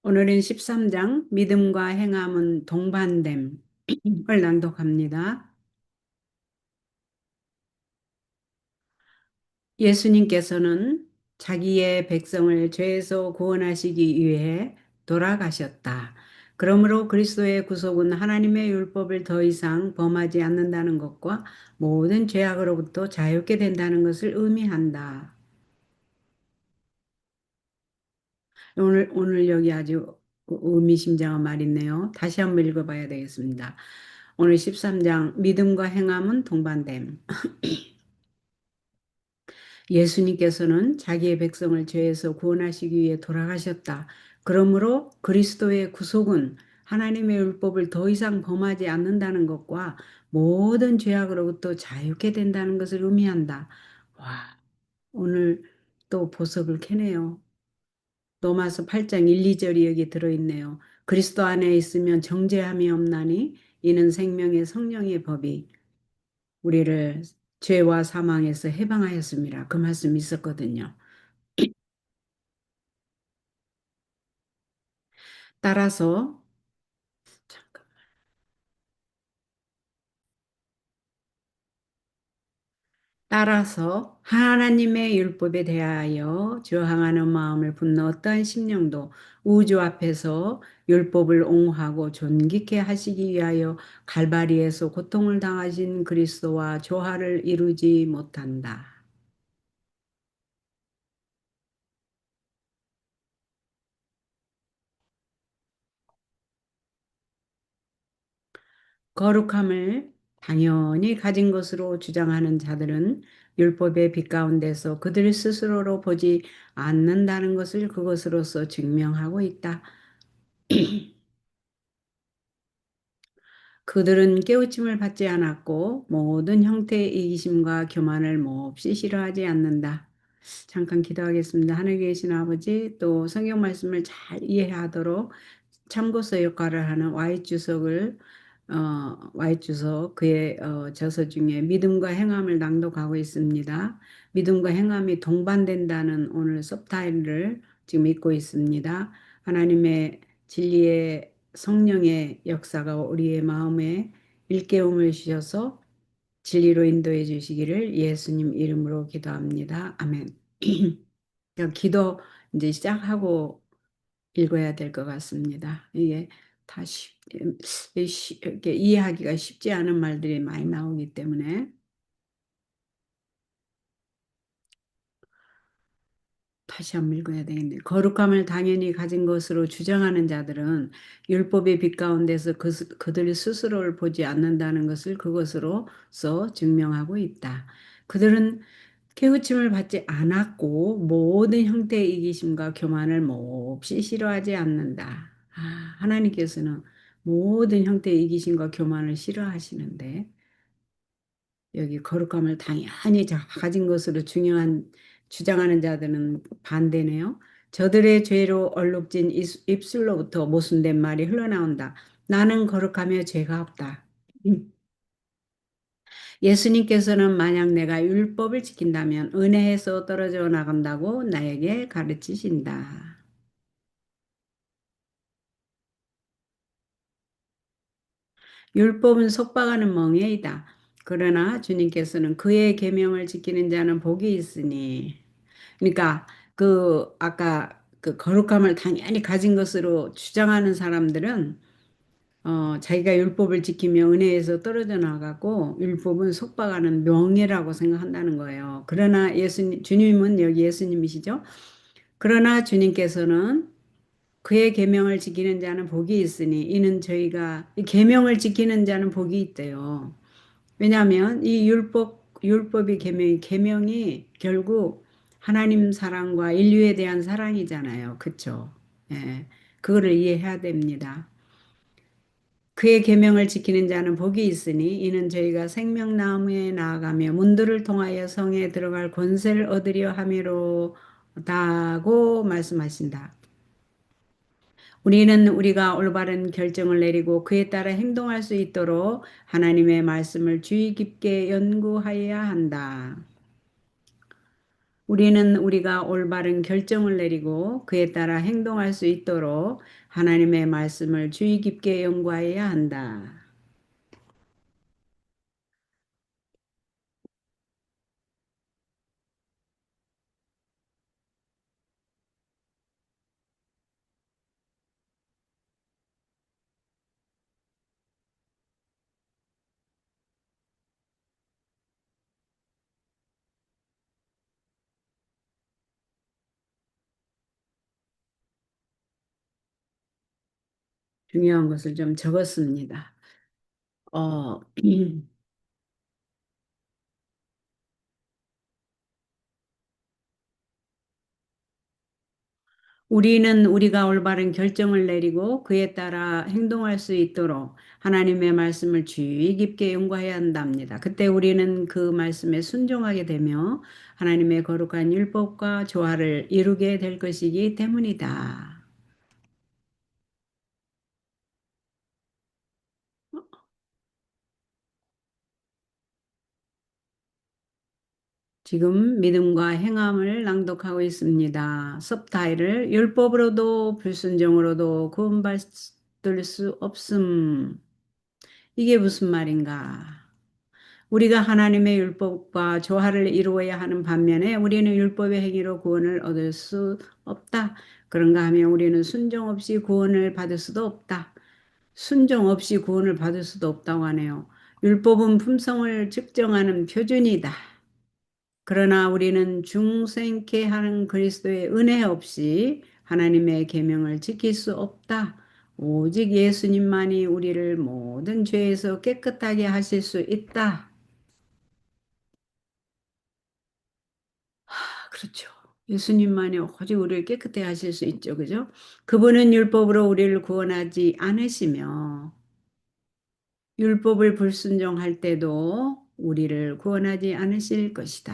오늘은 13장 믿음과 행함은 동반됨을 낭독합니다. 예수님께서는 자기의 백성을 죄에서 구원하시기 위해 돌아가셨다. 그러므로 그리스도의 구속은 하나님의 율법을 더 이상 범하지 않는다는 것과 모든 죄악으로부터 자유케 된다는 것을 의미한다. 오늘 여기 아주 의미심장한 말이 있네요. 다시 한번 읽어봐야 되겠습니다. 오늘 13장 믿음과 행함은 동반됨. 예수님께서는 자기의 백성을 죄에서 구원하시기 위해 돌아가셨다. 그러므로 그리스도의 구속은 하나님의 율법을 더 이상 범하지 않는다는 것과 모든 죄악으로부터 자유케 된다는 것을 의미한다. 와, 오늘 또 보석을 캐네요. 로마서 8장 1, 2절이 여기 들어있네요. 그리스도 안에 있으면 정죄함이 없나니 이는 생명의 성령의 법이 우리를 죄와 사망에서 해방하였습니다. 그 말씀이 있었거든요. 따라서 잠깐, 따라서 하나님의 율법에 대하여 저항하는 마음을 품는 어떠한 심령도 우주 앞에서 율법을 옹호하고 존귀케 하시기 위하여 갈바리에서 고통을 당하신 그리스도와 조화를 이루지 못한다. 거룩함을 당연히 가진 것으로 주장하는 자들은 율법의 빛 가운데서 그들 스스로로 보지 않는다는 것을 그것으로서 증명하고 있다. 그들은 깨우침을 받지 않았고 모든 형태의 이기심과 교만을 몹시 싫어하지 않는다. 잠깐 기도하겠습니다. 하늘에 계신 아버지, 또 성경 말씀을 잘 이해하도록 참고서 역할을 하는 Y주석 그의 저서 중에 믿음과 행함을 낭독하고 있습니다. 믿음과 행함이 동반된다는 오늘 서브타일을 지금 읽고 있습니다. 하나님의 진리의 성령의 역사가 우리의 마음에 일깨움을 주셔서 진리로 인도해 주시기를 예수님 이름으로 기도합니다. 아멘. 기도 이제 시작하고 읽어야 될 것 같습니다. 이게 다 이렇게 이해하기가 쉽지 않은 말들이 많이 나오기 때문에 다시 한번 읽어야 되겠네요. 거룩함을 당연히 가진 것으로 주장하는 자들은 율법의 빛 가운데서 그들 스스로를 보지 않는다는 것을 그것으로서 증명하고 있다. 그들은 깨우침을 받지 않았고 모든 형태의 이기심과 교만을 몹시 싫어하지 않는다. 하나님께서는 모든 형태의 이기심과 교만을 싫어하시는데 여기 거룩함을 당연히 가진 것으로 주장하는 자들은 반대네요. 저들의 죄로 얼룩진 입술로부터 모순된 말이 흘러나온다. 나는 거룩하며 죄가 없다. 예수님께서는 만약 내가 율법을 지킨다면 은혜에서 떨어져 나간다고 나에게 가르치신다. 율법은 속박하는 멍에이다. 그러나 주님께서는 그의 계명을 지키는 자는 복이 있으니. 그러니까 아까 그 거룩함을 당연히 가진 것으로 주장하는 사람들은 자기가 율법을 지키며 은혜에서 떨어져 나가고 율법은 속박하는 명예라고 생각한다는 거예요. 그러나 주님은 여기 예수님이시죠. 그러나 주님께서는 그의 계명을 지키는 자는 복이 있으니 이는 저희가 이 계명을 지키는 자는 복이 있대요. 왜냐하면 이 율법이 계명이 결국 하나님 사랑과 인류에 대한 사랑이잖아요. 그렇죠? 예. 그거를 이해해야 됩니다. 그의 계명을 지키는 자는 복이 있으니 이는 저희가 생명나무에 나아가며 문들을 통하여 성에 들어갈 권세를 얻으려 함이로다고 말씀하신다. 우리는 우리가 올바른 결정을 내리고 그에 따라 행동할 수 있도록 하나님의 말씀을 주의 깊게 연구하여야 한다. 우리는 우리가 올바른 결정을 내리고 그에 따라 행동할 수 있도록 하나님의 말씀을 주의 깊게 연구해야 한다. 중요한 것을 좀 적었습니다. 어, 우리는 우리가 올바른 결정을 내리고 그에 따라 행동할 수 있도록 하나님의 말씀을 주의 깊게 연구해야 한답니다. 그때 우리는 그 말씀에 순종하게 되며 하나님의 거룩한 율법과 조화를 이루게 될 것이기 때문이다. 지금 믿음과 행함을 낭독하고 있습니다. 섭타일을 율법으로도 불순종으로도 구원받을 수 없음. 이게 무슨 말인가? 우리가 하나님의 율법과 조화를 이루어야 하는 반면에 우리는 율법의 행위로 구원을 얻을 수 없다. 그런가 하면 우리는 순종 없이 구원을 받을 수도 없다. 순종 없이 구원을 받을 수도 없다고 하네요. 율법은 품성을 측정하는 표준이다. 그러나 우리는 중생케 하는 그리스도의 은혜 없이 하나님의 계명을 지킬 수 없다. 오직 예수님만이 우리를 모든 죄에서 깨끗하게 하실 수 있다. 그렇죠. 예수님만이 오직 우리를 깨끗해 하실 수 있죠. 그죠? 그분은 율법으로 우리를 구원하지 않으시며 율법을 불순종할 때도 우리를 구원하지 않으실 것이다.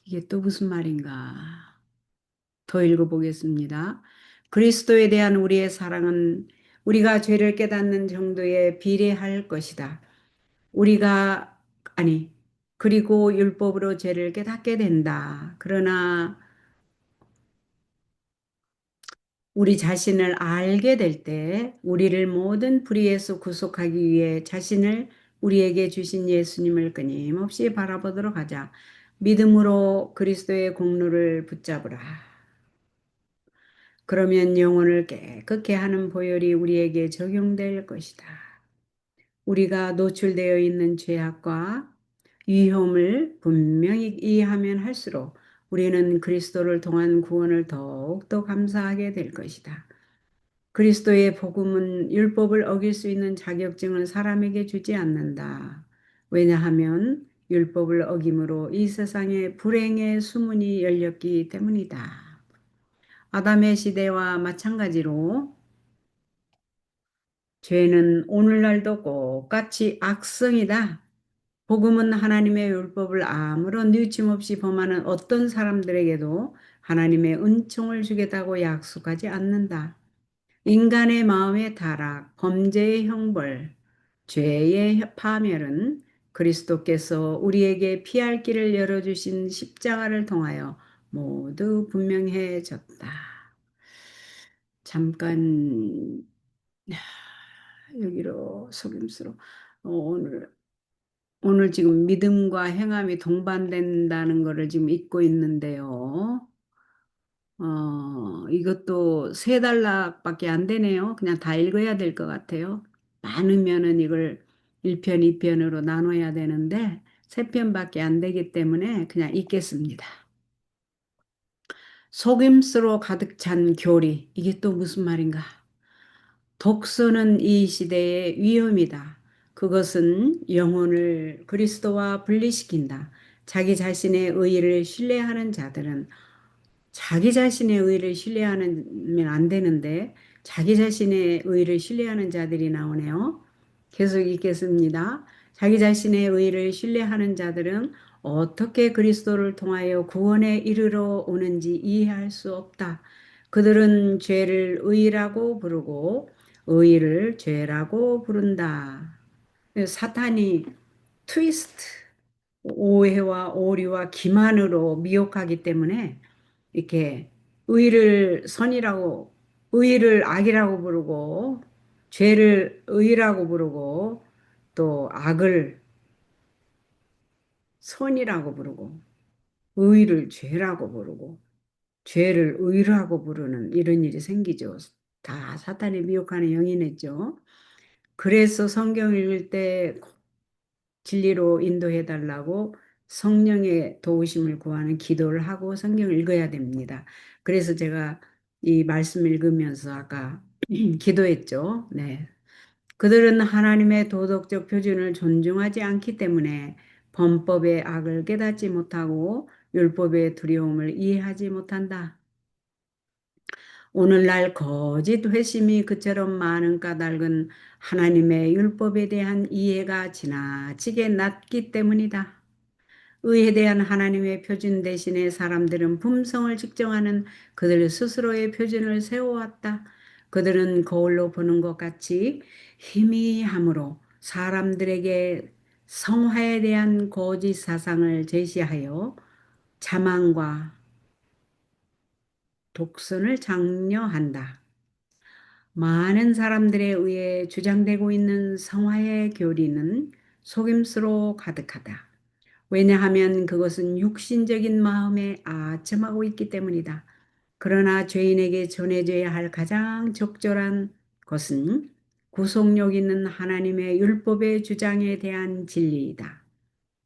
이게 또 무슨 말인가? 더 읽어보겠습니다. 그리스도에 대한 우리의 사랑은 우리가 죄를 깨닫는 정도에 비례할 것이다. 우리가, 아니, 그리고 율법으로 죄를 깨닫게 된다. 그러나 우리 자신을 알게 될 때 우리를 모든 불의에서 구속하기 위해 자신을 우리에게 주신 예수님을 끊임없이 바라보도록 하자. 믿음으로 그리스도의 공로를 붙잡으라. 그러면 영혼을 깨끗게 하는 보혈이 우리에게 적용될 것이다. 우리가 노출되어 있는 죄악과 위험을 분명히 이해하면 할수록 우리는 그리스도를 통한 구원을 더욱더 감사하게 될 것이다. 그리스도의 복음은 율법을 어길 수 있는 자격증을 사람에게 주지 않는다. 왜냐하면 율법을 어김으로 이 세상에 불행의 수문이 열렸기 때문이다. 아담의 시대와 마찬가지로 죄는 오늘날도 똑같이 악성이다. 복음은 하나님의 율법을 아무런 뉘우침 없이 범하는 어떤 사람들에게도 하나님의 은총을 주겠다고 약속하지 않는다. 인간의 마음의 타락, 범죄의 형벌, 죄의 파멸은 그리스도께서 우리에게 피할 길을 열어주신 십자가를 통하여 모두 분명해졌다. 잠깐 여기로 속임수로 오늘 지금 믿음과 행함이 동반된다는 것을 지금 읽고 있는데요. 이것도 세 단락밖에 안 되네요. 그냥 다 읽어야 될 것 같아요. 많으면은 이걸 1편, 2편으로 나눠야 되는데 세 편밖에 안 되기 때문에 그냥 읽겠습니다. 속임수로 가득 찬 교리. 이게 또 무슨 말인가? 독서는 이 시대의 위험이다. 그것은 영혼을 그리스도와 분리시킨다. 자기 자신의 의의를 신뢰하는 자들은 자기 자신의 의의를 신뢰하면 안 되는데 자기 자신의 의의를 신뢰하는 자들이 나오네요. 계속 읽겠습니다. 자기 자신의 의의를 신뢰하는 자들은 어떻게 그리스도를 통하여 구원에 이르러 오는지 이해할 수 없다. 그들은 죄를 의라고 부르고 의를 죄라고 부른다. 사탄이 트위스트, 오해와 오류와 기만으로 미혹하기 때문에 이렇게 의를 선이라고, 의를 악이라고 부르고, 죄를 의라고 부르고, 또 악을 선이라고 부르고, 의를 죄라고 부르고, 죄를 의라고 부르는 이런 일이 생기죠. 다 사탄이 미혹하는 영이냈죠. 그래서 성경 읽을 때 진리로 인도해 달라고 성령의 도우심을 구하는 기도를 하고 성경을 읽어야 됩니다. 그래서 제가 이 말씀 읽으면서 아까 기도했죠. 네. 그들은 하나님의 도덕적 표준을 존중하지 않기 때문에 범법의 악을 깨닫지 못하고 율법의 두려움을 이해하지 못한다. 오늘날 거짓 회심이 그처럼 많은 까닭은 하나님의 율법에 대한 이해가 지나치게 낮기 때문이다. 의에 대한 하나님의 표준 대신에 사람들은 품성을 측정하는 그들 스스로의 표준을 세워왔다. 그들은 거울로 보는 것 같이 희미함으로 사람들에게 성화에 대한 거짓 사상을 제시하여 자만과 독선을 장려한다. 많은 사람들에 의해 주장되고 있는 성화의 교리는 속임수로 가득하다. 왜냐하면 그것은 육신적인 마음에 아첨하고 있기 때문이다. 그러나 죄인에게 전해져야 할 가장 적절한 것은 구속력 있는 하나님의 율법의 주장에 대한 진리이다.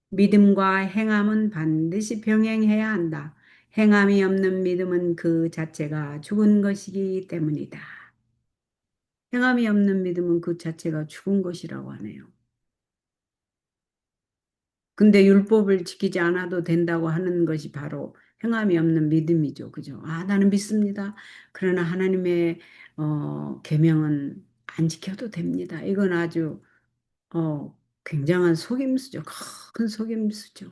믿음과 행함은 반드시 병행해야 한다. 행함이 없는 믿음은 그 자체가 죽은 것이기 때문이다. 행함이 없는 믿음은 그 자체가 죽은 것이라고 하네요. 근데 율법을 지키지 않아도 된다고 하는 것이 바로 행함이 없는 믿음이죠. 그죠? 아, 나는 믿습니다. 그러나 하나님의 계명은 안 지켜도 됩니다. 이건 아주 굉장한 속임수죠. 큰 속임수죠.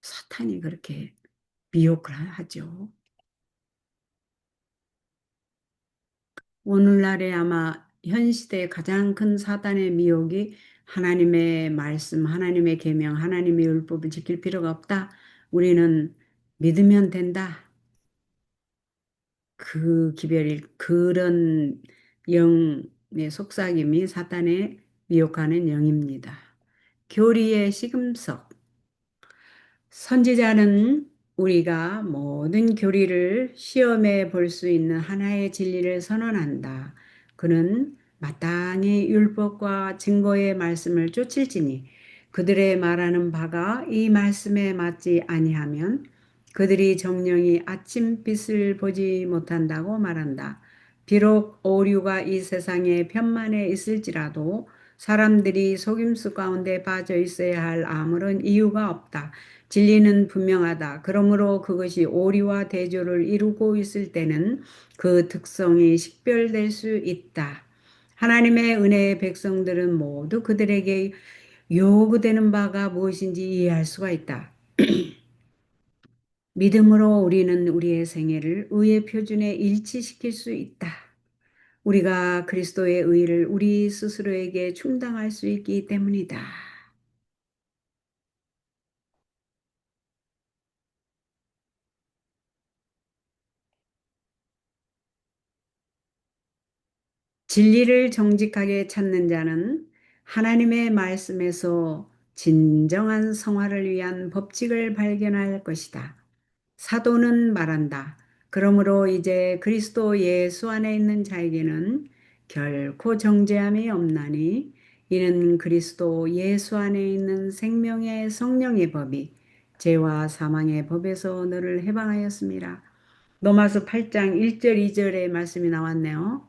사탄이 그렇게 미혹을 하죠. 오늘날에 아마 현 시대의 가장 큰 사단의 미혹이 하나님의 말씀, 하나님의 계명, 하나님의 율법을 지킬 필요가 없다. 우리는 믿으면 된다. 그 기별이 그런 영의 속삭임이 사탄의 미혹하는 영입니다. 교리의 시금석. 선지자는 우리가 모든 교리를 시험해 볼 수 있는 하나의 진리를 선언한다. 그는 마땅히 율법과 증거의 말씀을 쫓을지니 그들의 말하는 바가 이 말씀에 맞지 아니하면 그들이 정령이 아침빛을 보지 못한다고 말한다. 비록 오류가 이 세상에 편만에 있을지라도 사람들이 속임수 가운데 빠져 있어야 할 아무런 이유가 없다. 진리는 분명하다. 그러므로 그것이 오리와 대조를 이루고 있을 때는 그 특성이 식별될 수 있다. 하나님의 은혜의 백성들은 모두 그들에게 요구되는 바가 무엇인지 이해할 수가 있다. 믿음으로 우리는 우리의 생애를 의의 표준에 일치시킬 수 있다. 우리가 그리스도의 의를 우리 스스로에게 충당할 수 있기 때문이다. 진리를 정직하게 찾는 자는 하나님의 말씀에서 진정한 성화를 위한 법칙을 발견할 것이다. 사도는 말한다. 그러므로 이제 그리스도 예수 안에 있는 자에게는 결코 정죄함이 없나니 이는 그리스도 예수 안에 있는 생명의 성령의 법이 죄와 사망의 법에서 너를 해방하였습니다. 로마서 8장 1절 2절의 말씀이 나왔네요.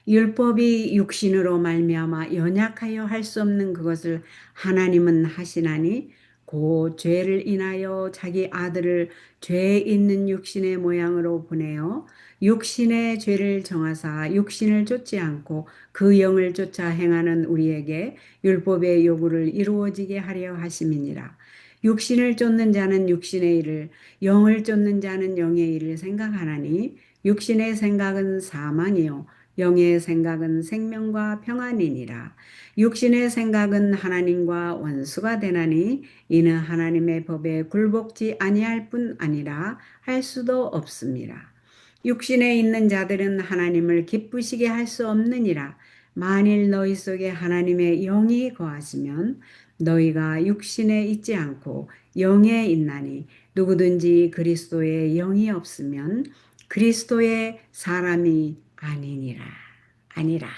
율법이 육신으로 말미암아 연약하여 할 수 없는 그것을 하나님은 하시나니 곧 죄를 인하여 자기 아들을 죄 있는 육신의 모양으로 보내어 육신의 죄를 정하사 육신을 쫓지 않고 그 영을 쫓아 행하는 우리에게 율법의 요구를 이루어지게 하려 하심이니라. 육신을 쫓는 자는 육신의 일을, 영을 쫓는 자는 영의 일을 생각하나니 육신의 생각은 사망이요 영의 생각은 생명과 평안이니라. 육신의 생각은 하나님과 원수가 되나니 이는 하나님의 법에 굴복지 아니할 뿐 아니라 할 수도 없습니다. 육신에 있는 자들은 하나님을 기쁘시게 할 수 없느니라. 만일 너희 속에 하나님의 영이 거하시면 너희가 육신에 있지 않고 영에 있나니 누구든지 그리스도의 영이 없으면 그리스도의 사람이 아니니라. 아니라.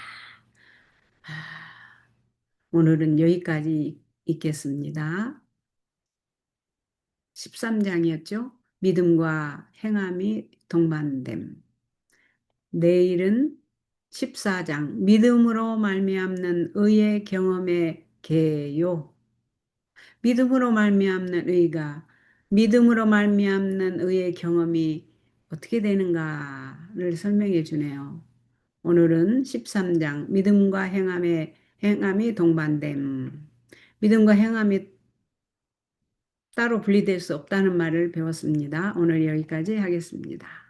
오늘은 여기까지 읽겠습니다. 13장이었죠? 믿음과 행함이 동반됨. 내일은 14장 믿음으로 말미암는 의의 경험의 개요. 믿음으로 말미암는 의가 믿음으로 말미암는 의의 경험이 어떻게 되는가를 설명해 주네요. 오늘은 13장 믿음과 행함이 동반됨. 믿음과 행함이 따로 분리될 수 없다는 말을 배웠습니다. 오늘 여기까지 하겠습니다.